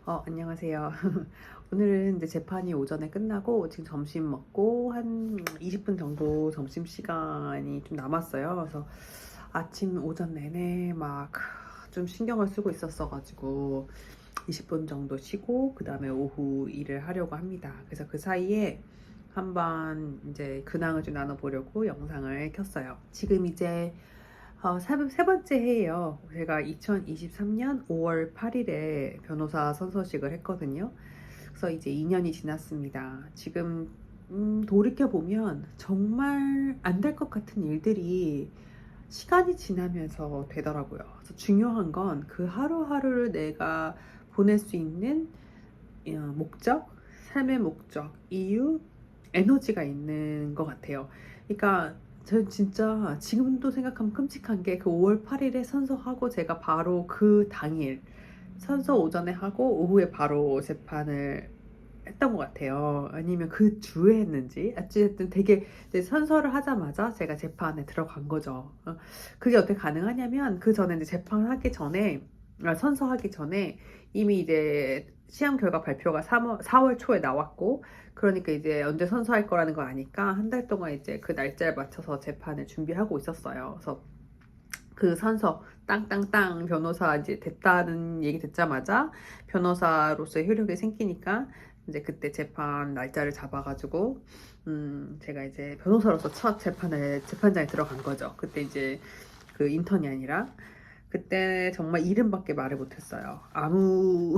안녕하세요. 오늘은 이제 재판이 오전에 끝나고 지금 점심 먹고 한 20분 정도 점심 시간이 좀 남았어요. 그래서 아침 오전 내내 막 좀 신경을 쓰고 있었어가지고 20분 정도 쉬고 그 다음에 오후 일을 하려고 합니다. 그래서 그 사이에 한번 이제 근황을 좀 나눠보려고 영상을 켰어요. 지금 이제 세 번째 해예요. 제가 2023년 5월 8일에 변호사 선서식을 했거든요. 그래서 이제 2년이 지났습니다. 지금 돌이켜보면 정말 안 될 것 같은 일들이 시간이 지나면서 되더라고요. 그래서 중요한 건 그 하루하루를 내가 보낼 수 있는 목적, 삶의 목적, 이유, 에너지가 있는 것 같아요. 그러니까 저는 진짜 지금도 생각하면 끔찍한 게 그 5월 8일에 선서하고 제가 바로 그 당일 선서 오전에 하고 오후에 바로 재판을 했던 것 같아요. 아니면 그 주에 했는지. 어쨌든 되게 이제 선서를 하자마자 제가 재판에 들어간 거죠. 그게 어떻게 가능하냐면 그 전에 이제 재판하기 전에 선서하기 전에 이미 이제 시험 결과 발표가 4월 초에 나왔고 그러니까 이제 언제 선서할 거라는 걸 아니까 한 달 동안 이제 그 날짜에 맞춰서 재판을 준비하고 있었어요. 그래서 그 선서 땅땅땅 변호사 이제 됐다는 얘기 듣자마자 변호사로서의 효력이 생기니까 이제 그때 재판 날짜를 잡아가지고 제가 이제 변호사로서 첫 재판장에 들어간 거죠. 그때 이제 그 인턴이 아니라 그때 정말 이름밖에 말을 못했어요. 아무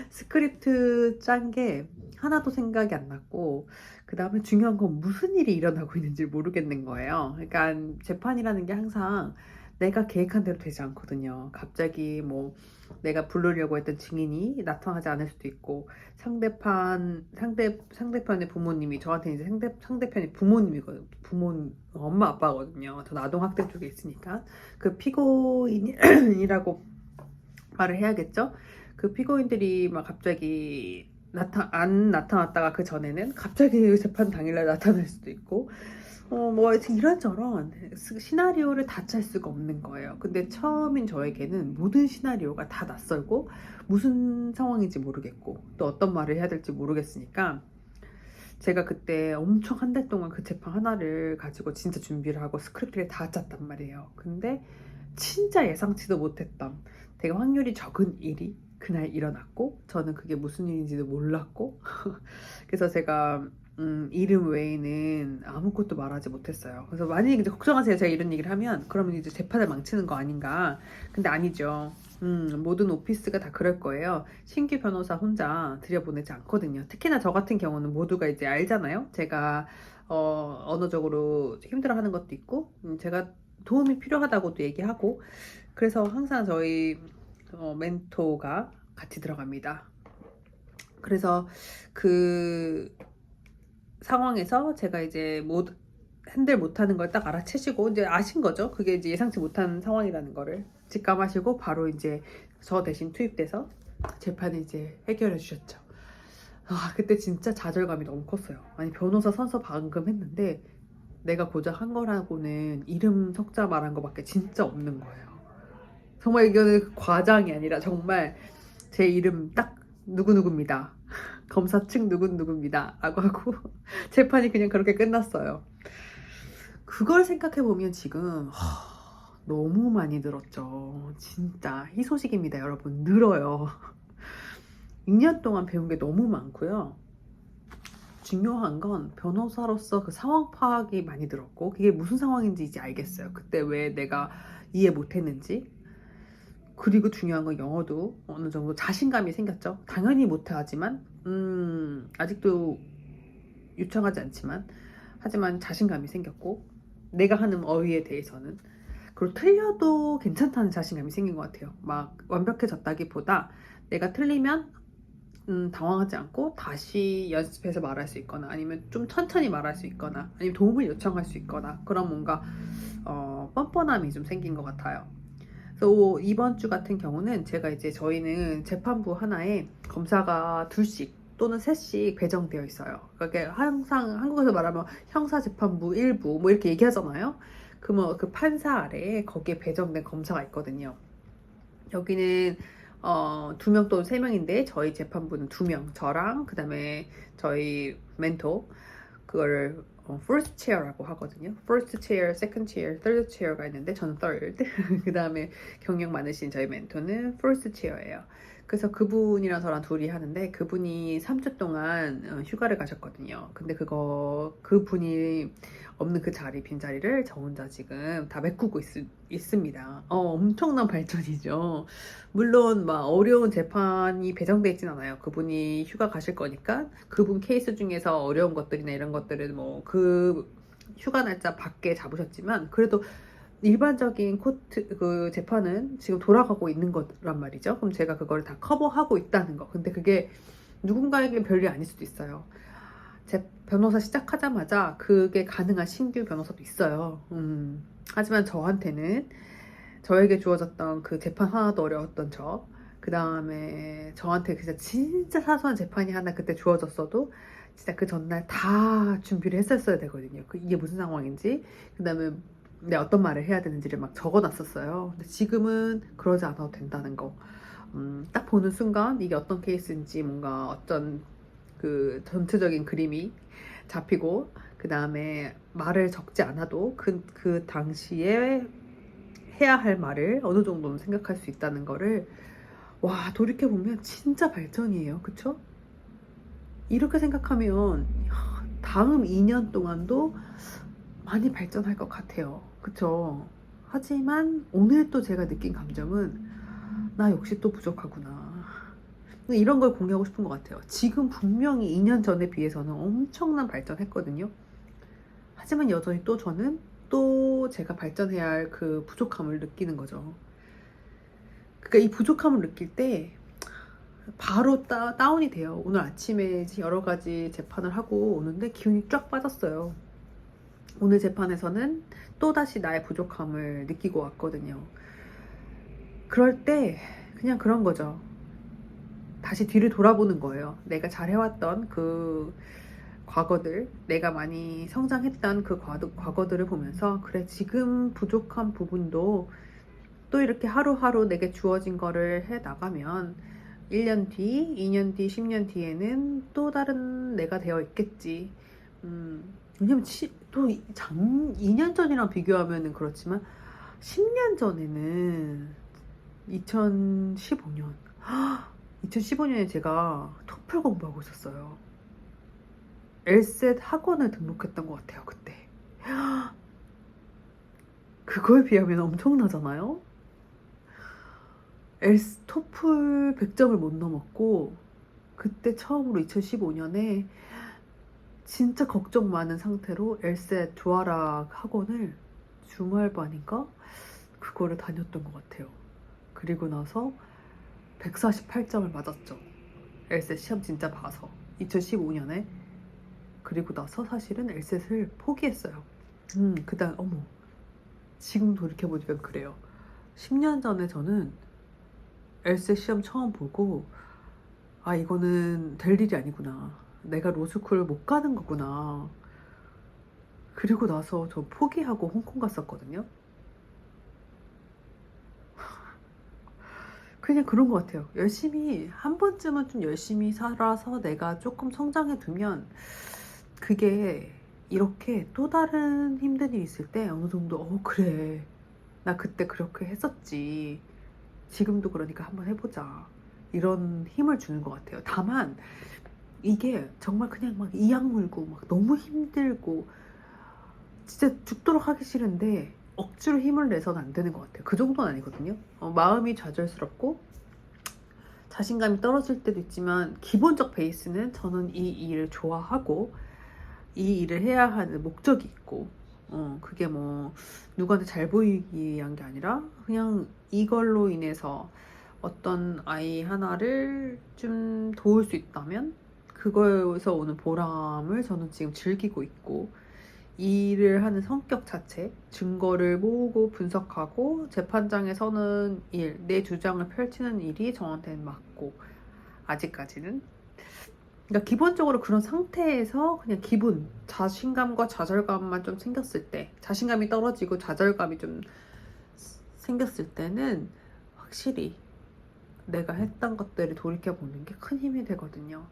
스크립트 짠 게 하나도 생각이 안 났고 그 다음에 중요한 건 무슨 일이 일어나고 있는지 모르겠는 거예요. 그러니까 재판이라는 게 항상 내가 계획한 대로 되지 않거든요. 갑자기 뭐 내가 부르려고 했던 증인이 나타나지 않을 수도 있고 상대편의 부모님이 저한테 이제 상대편의 부모님이거든요. 엄마 아빠거든요. 저 아동학대 쪽에 있으니까 그 피고인이라고 말을 해야겠죠. 그 피고인들이 막 갑자기 안 나타났다가 그 전에는 갑자기 재판 당일날 나타날 수도 있고 뭐 이런저런 시나리오를 다 짤 수가 없는 거예요. 근데 처음인 저에게는 모든 시나리오가 다 낯설고 무슨 상황인지 모르겠고 또 어떤 말을 해야 될지 모르겠으니까 제가 그때 엄청 한 달 동안 그 재판 하나를 가지고 진짜 준비를 하고 스크립트를 다 짰단 말이에요. 근데 진짜 예상치도 못했던 되게 확률이 적은 일이 그날 일어났고 저는 그게 무슨 일인지도 몰랐고 그래서 제가 이름 외에는 아무것도 말하지 못했어요. 그래서 많이 이제 걱정하세요. 제가 이런 얘기를 하면 그러면 이제 재판을 망치는 거 아닌가. 근데 아니죠. 모든 오피스가 다 그럴 거예요. 신규 변호사 혼자 들여보내지 않거든요. 특히나 저 같은 경우는 모두가 이제 알잖아요. 제가 언어적으로 힘들어하는 것도 있고 제가 도움이 필요하다고도 얘기하고 그래서 항상 저희 멘토가 같이 들어갑니다. 그래서 그 상황에서 제가 이제 핸들 못하는 걸 딱 알아채시고 이제 아신 거죠. 그게 이제 예상치 못한 상황이라는 거를 직감하시고 바로 이제 저 대신 투입돼서 재판을 이제 해결해 주셨죠. 그때 진짜 좌절감이 너무 컸어요. 아니 변호사 선서 방금 했는데 내가 고작 한 거라고는 이름 석자 말한 거밖에 진짜 없는 거예요. 정말 이거는 과장이 아니라 정말 제 이름 딱 누구누구입니다. 검사 측 누구누구입니다. 라고 하고 재판이 그냥 그렇게 끝났어요. 그걸 생각해보면 지금 너무 많이 늘었죠. 진짜 희소식입니다, 여러분. 늘어요. 6년 동안 배운 게 너무 많고요. 중요한 건 변호사로서 그 상황 파악이 많이 늘었고 그게 무슨 상황인지 이제 알겠어요. 그때 왜 내가 이해 못했는지. 그리고 중요한 건 영어도 어느 정도 자신감이 생겼죠. 당연히 못하지만 아직도 유창하지 않지만 하지만 자신감이 생겼고 내가 하는 어휘에 대해서는 그리고 틀려도 괜찮다는 자신감이 생긴 것 같아요. 막 완벽해졌다기보다 내가 틀리면 당황하지 않고 다시 연습해서 말할 수 있거나 아니면 좀 천천히 말할 수 있거나 아니면 도움을 요청할 수 있거나 그런 뭔가 뻔뻔함이 좀 생긴 것 같아요. 그래서 이번 주 같은 경우는 제가 이제 저희는 재판부 하나에 검사가 둘씩 또는 셋씩 배정되어 있어요. 그러니까 항상 한국에서 말하면 형사재판부 1부 뭐 이렇게 얘기하잖아요. 그러면 그 판사 아래에 거기에 배정된 검사가 있거든요. 여기는 2명 또는 3명인데 저희 재판부는 2명, 저랑 그 다음에 저희 멘토, 그거를 first chair라고 하거든요. first chair, second chair, third chair가 있는데 저는 third. 그 다음에 경력 많으신 저희 멘토는 first chair예요. 그래서 그분이랑 저랑 둘이 하는데 그분이 3주 동안 휴가를 가셨거든요. 근데 그분이 없는 그 자리, 빈자리를 저 혼자 지금 다 메꾸고 있습니다. 엄청난 발전이죠. 물론 막 어려운 재판이 배정돼 있진 않아요. 그분이 휴가 가실 거니까 그분 케이스 중에서 어려운 것들이나 이런 것들은 뭐 그 휴가 날짜 밖에 잡으셨지만 그래도 일반적인 코트 그 재판은 지금 돌아가고 있는 거란 말이죠. 그럼 제가 그걸 다 커버하고 있다는 거. 근데 그게 누군가에겐 별일이 아닐 수도 있어요. 제 변호사 시작하자마자 그게 가능한 신규 변호사도 있어요. 하지만 저에게 주어졌던 그 재판 하나도 어려웠던 그 다음에 저한테 진짜 사소한 재판이 하나 그때 주어졌어도 진짜 그 전날 다 준비를 했었어야 되거든요. 이게 무슨 상황인지, 그 다음에 내가 어떤 말을 해야 되는지를 막 적어놨었어요. 근데 지금은 그러지 않아도 된다는 거. 딱 보는 순간 이게 어떤 케이스인지 뭔가 어떤 그 전체적인 그림이 잡히고, 그 다음에 말을 적지 않아도 그 당시에 해야 할 말을 어느 정도는 생각할 수 있다는 거를, 와, 돌이켜보면 진짜 발전이에요. 그쵸? 이렇게 생각하면 다음 2년 동안도 많이 발전할 것 같아요. 그쵸? 하지만 오늘 또 제가 느낀 감정은 나 역시 또 부족하구나. 이런 걸 공유하고 싶은 것 같아요. 지금 분명히 2년 전에 비해서는 엄청난 발전했거든요. 하지만 여전히 또 저는 또 제가 발전해야 할 그 부족함을 느끼는 거죠. 그러니까 이 부족함을 느낄 때 바로 다운이 돼요. 오늘 아침에 여러 가지 재판을 하고 오는데 기운이 쫙 빠졌어요. 오늘 재판에서는 또다시 나의 부족함을 느끼고 왔거든요. 그럴 때 그냥 그런 거죠. 다시 뒤를 돌아보는 거예요. 내가 잘해왔던 그 과거들, 내가 많이 성장했던 그 과거들을 보면서 그래, 지금 부족한 부분도 또 이렇게 하루하루 내게 주어진 거를 해 나가면 1년 뒤, 2년 뒤, 10년 뒤에는 또 다른 내가 되어 있겠지. 왜냐면 또 2년 전이랑 비교하면 그렇지만 10년 전에는 2015년에 제가 토플 공부하고 있었어요. 엘셋 학원을 등록했던 것 같아요, 그때. 그거에 비하면 엄청나잖아요? 토플 100점을 못 넘었고, 그때 처음으로 2015년에 진짜 걱정 많은 상태로 엘셋 조아라 학원을 주말반인가? 그거를 다녔던 것 같아요. 그리고 나서 148점을 맞았죠. 엘셋 시험 진짜 봐서 2015년에. 그리고 나서 사실은 엘셋을 포기했어요. 그다음 어머, 지금 돌이켜보니까 그래요. 10년 전에 저는 엘셋 시험 처음 보고 이거는 될 일이 아니구나, 내가 로스쿨 못 가는 거구나. 그리고 나서 저 포기하고 홍콩 갔었거든요. 그냥 그런 것 같아요. 한 번쯤은 좀 열심히 살아서 내가 조금 성장해 두면 그게 이렇게 또 다른 힘든 일이 있을 때 어느 정도 그래, 나 그때 그렇게 했었지, 지금도 그러니까 한번 해보자, 이런 힘을 주는 것 같아요. 다만 이게 정말 그냥 막 이악 물고 막 너무 힘들고 진짜 죽도록 하기 싫은데 억지로 힘을 내서는 안 되는 것 같아요. 그 정도는 아니거든요. 마음이 좌절스럽고 자신감이 떨어질 때도 있지만 기본적 베이스는 저는 이 일을 좋아하고 이 일을 해야 하는 목적이 있고, 그게 뭐 누구한테 잘 보이기 위한 게 아니라 그냥 이걸로 인해서 어떤 아이 하나를 좀 도울 수 있다면 그거에서 오는 보람을 저는 지금 즐기고 있고, 이 일을 하는 성격 자체, 증거를 모으고 분석하고 재판장에 서는 일, 내 주장을 펼치는 일이 저한테는 맞고, 아직까지는. 그러니까 기본적으로 그런 상태에서 그냥 자신감과 좌절감만 좀 생겼을 때, 자신감이 떨어지고 좌절감이 좀 생겼을 때는 확실히 내가 했던 것들을 돌이켜보는 게 큰 힘이 되거든요.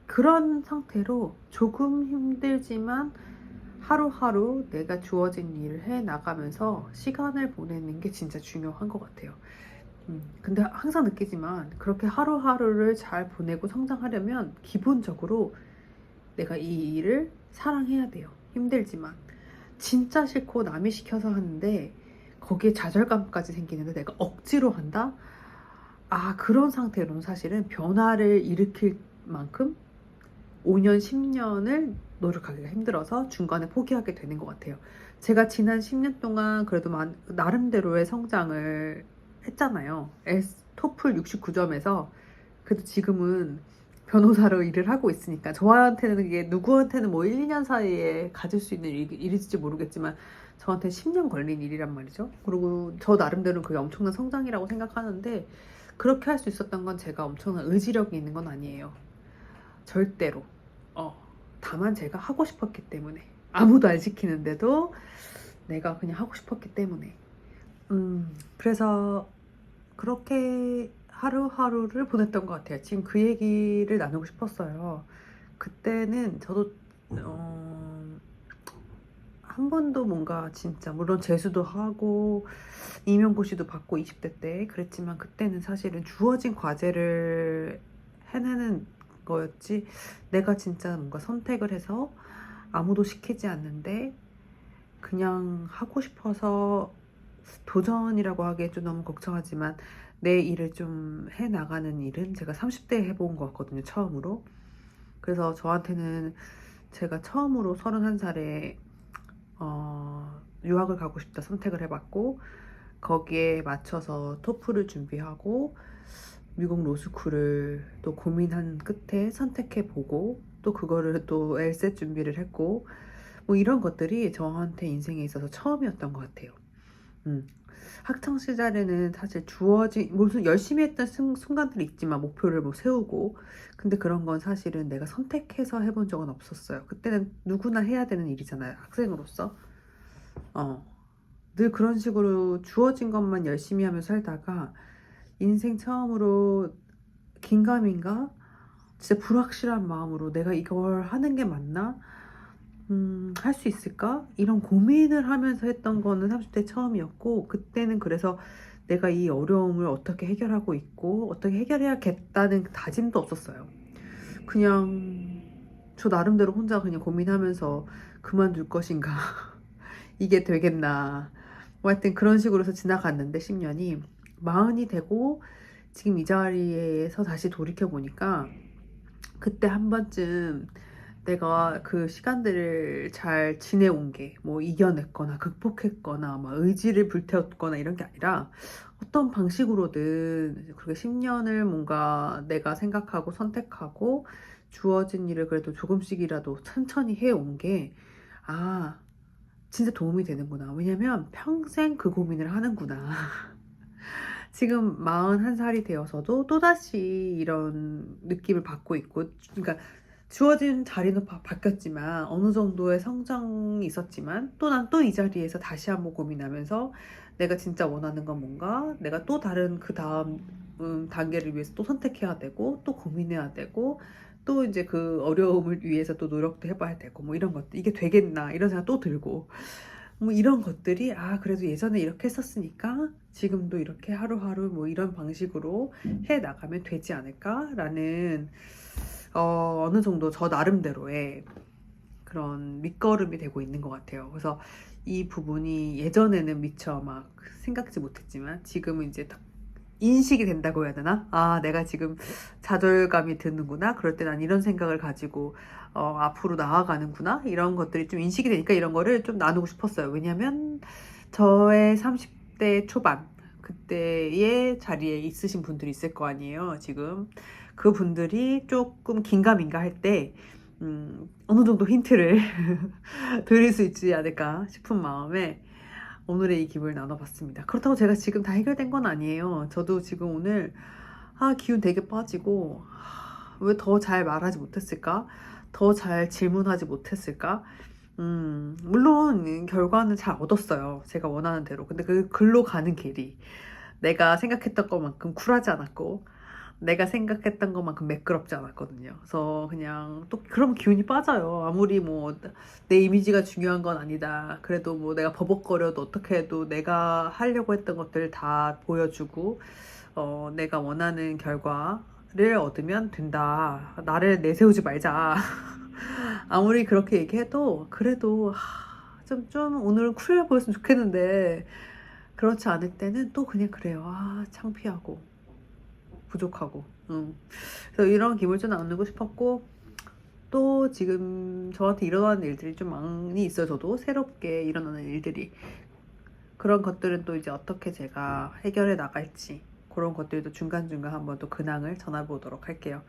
그런 상태로 조금 힘들지만 하루하루 내가 주어진 일을 해 나가면서 시간을 보내는 게 진짜 중요한 것 같아요. 근데 항상 느끼지만 그렇게 하루하루를 잘 보내고 성장하려면 기본적으로 내가 이 일을 사랑해야 돼요. 힘들지만. 진짜 싫고 남이 시켜서 하는데 거기에 좌절감까지 생기는데 내가 억지로 한다? 아, 그런 상태로는 사실은 변화를 일으킬 만큼 5년, 10년을 노력하기가 힘들어서 중간에 포기하게 되는 것 같아요. 제가 지난 10년 동안 그래도 나름대로의 성장을 했잖아요. 토플 69점에서 그래도 지금은 변호사로 일을 하고 있으니까 저한테는 이게 누구한테는 뭐 1, 2년 사이에 가질 수 있는 일일지 모르겠지만 저한테 10년 걸린 일이란 말이죠. 그리고 저 나름대로는 그게 엄청난 성장이라고 생각하는데 그렇게 할 수 있었던 건 제가 엄청난 의지력이 있는 건 아니에요. 절대로. 다만 제가 하고 싶었기 때문에 아무도 안 시키는데도 내가 그냥 하고 싶었기 때문에 그래서 그렇게 하루하루를 보냈던 것 같아요. 지금 그 얘기를 나누고 싶었어요. 그때는 저도 한 번도 뭔가 진짜 물론 재수도 하고 임용고시도 받고 20대 때 그랬지만 그때는 사실은 주어진 과제를 해내는 거였지 내가 진짜 뭔가 선택을 해서 아무도 시키지 않는데 그냥 하고 싶어서 도전이라고 하기에 좀 너무 걱정하지만 내 일을 좀 해나가는 일은 제가 30대에 해본 것 같거든요. 처음으로. 그래서 저한테는 제가 처음으로 31살에 유학을 가고 싶다 선택을 해봤고 거기에 맞춰서 토플을 준비하고 미국 로스쿨을 또 고민한 끝에 선택해보고 또 그거를 또 엘셋 준비를 했고 뭐 이런 것들이 저한테 인생에 있어서 처음이었던 것 같아요. 학창 시절에는 사실 주어진 무슨 열심히 했던 순간들이 있지만 목표를 뭐 세우고 근데 그런 건 사실은 내가 선택해서 해본 적은 없었어요. 그때는 누구나 해야 되는 일이잖아요. 학생으로서. 늘 그런 식으로 주어진 것만 열심히 하면서 살다가 인생 처음으로 긴가민가 진짜 불확실한 마음으로 내가 이걸 하는 게 맞나? 할 수 있을까? 이런 고민을 하면서 했던 거는 30대 처음이었고 그때는 그래서 내가 이 어려움을 어떻게 해결하고 있고 어떻게 해결해야겠다는 다짐도 없었어요. 그냥 저 나름대로 혼자 그냥 고민하면서 그만둘 것인가 이게 되겠나 뭐 하여튼 그런 식으로 해서 지나갔는데 10년이 마흔이 되고 지금 이 자리에서 다시 돌이켜보니까 그때 한 번쯤 내가 그 시간들을 잘 지내온 게 뭐 이겨냈거나 극복했거나 막 의지를 불태웠거나 이런 게 아니라 어떤 방식으로든 그렇게 10년을 뭔가 내가 생각하고 선택하고 주어진 일을 그래도 조금씩이라도 천천히 해온 게 아, 진짜 도움이 되는구나. 왜냐면 평생 그 고민을 하는구나. 지금 41살이 되어서도 또다시 이런 느낌을 받고 있고, 그러니까 주어진 자리는 바뀌었지만 어느 정도의 성장이 있었지만 또 난 또 이 자리에서 다시 한번 고민하면서 내가 진짜 원하는 건 뭔가 내가 또 다른 그 다음 단계를 위해서 또 선택해야 되고 또 고민해야 되고 또 이제 그 어려움을 위해서 또 노력도 해봐야 되고 뭐 이런 것들 이게 되겠나 이런 생각 또 들고 뭐 이런 것들이 아 그래도 예전에 이렇게 했었으니까 지금도 이렇게 하루하루 뭐 이런 방식으로 해 나가면 되지 않을까라는 어느 정도 저 나름대로의 그런 밑거름이 되고 있는 것 같아요. 그래서 이 부분이 예전에는 미처 막 생각지 못했지만 지금은 이제 딱 인식이 된다고 해야 되나? 아, 내가 지금 좌절감이 드는구나. 그럴 때 난 이런 생각을 가지고 앞으로 나아가는구나. 이런 것들이 좀 인식이 되니까 이런 거를 좀 나누고 싶었어요. 왜냐면 저의 30대 초반 그때의 자리에 있으신 분들이 있을 거 아니에요. 지금 그 분들이 조금 긴가민가 할 때 어느 정도 힌트를 드릴 수 있지 않을까 싶은 마음에 오늘의 이 기분을 나눠봤습니다. 그렇다고 제가 지금 다 해결된 건 아니에요. 저도 지금 오늘 기운 되게 빠지고 왜 더 잘 말하지 못했을까? 더 잘 질문하지 못했을까? 물론 결과는 잘 얻었어요. 제가 원하는 대로. 근데 그 글로 가는 길이 내가 생각했던 것만큼 쿨하지 않았고 내가 생각했던 것만큼 매끄럽지 않았거든요. 그래서 그냥 또 그럼 기운이 빠져요. 아무리 뭐 내 이미지가 중요한 건 아니다. 그래도 뭐 내가 버벅거려도 어떻게 해도 내가 하려고 했던 것들 다 보여주고 내가 원하는 결과를 얻으면 된다. 나를 내세우지 말자. 아무리 그렇게 얘기해도 그래도 좀 오늘 쿨해 보였으면 좋겠는데 그렇지 않을 때는 또 그냥 그래요. 창피하고 부족하고. 그래서 이런 기분을 좀 나누고 싶었고 또 지금 저한테 일어나는 일들이 좀 많이 있어요. 저도 새롭게 일어나는 일들이 그런 것들은 또 이제 어떻게 제가 해결해 나갈지 그런 것들도 중간중간 한번 또 근황을 전해보도록 할게요.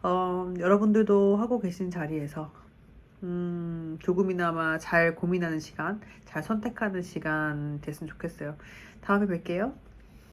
여러분들도 하고 계신 자리에서 조금이나마 잘 고민하는 시간, 잘 선택하는 시간 됐으면 좋겠어요. 다음에 뵐게요.